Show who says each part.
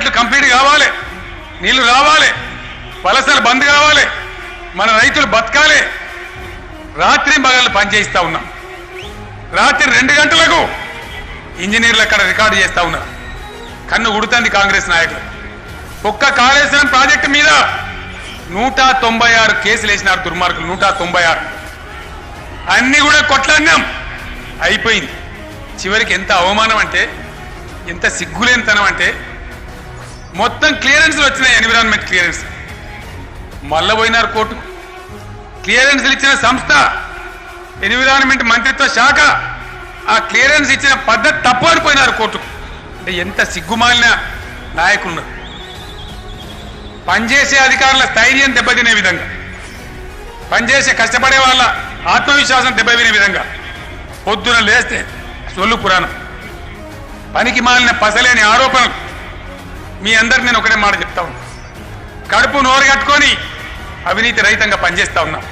Speaker 1: ప్రాజెక్టులు కంప్లీట్ కావాలి, నీళ్లు రావాలి, వలసలు బంద్ కావాలి, మన రైతులు బతకాలి. రాత్రి పగళ్ళు పనిచేయిస్తా ఉన్నాం. రాత్రి 2 గంటలకు ఇంజనీర్లు అక్కడ రికార్డు చేస్తా ఉన్నారు. కన్ను ఉడుతుంది కాంగ్రెస్ నాయకులు. ఒక్క కాళేశ్వరం ప్రాజెక్టు మీద 196 కేసులు వేసినారు దుర్మార్గులు. 196 అన్ని కూడా కొట్లాడినాం, అయిపోయింది. చివరికి ఎంత అవమానం అంటే, ఎంత సిగ్గులేనితనం అంటే, మొత్తం క్లియరెన్స్లు వచ్చినాయి. ఎన్విరాన్మెంట్ క్లియరెన్స్ మళ్ళా పోయినారు కోర్టుకు. క్లియరెన్స్లు ఇచ్చిన సంస్థ ఎన్విరాన్మెంట్ మంత్రిత్వ శాఖ ఆ క్లియరెన్స్ ఇచ్చిన పద్ధతి తప్పు అనిపోయినారు కోర్టుకు. అంటే ఎంత సిగ్గుమాలిన నాయకులు. పనిచేసే అధికారుల స్థైర్యం దెబ్బతినే విధంగా, పనిచేసే కష్టపడే వాళ్ళ ఆత్మవిశ్వాసం దెబ్బతినే విధంగా పొద్దున లేస్తే సొల్లు పురాణం, పనికి మాలిన పసలేని ఆరోపణలు. మీ అందరికి నేను ఒకటే మాట చెప్తా ఉన్నా, కడుపు నోరు కట్టుకొని అవినీతి రహితంగా పనిచేస్తా ఉన్నాం.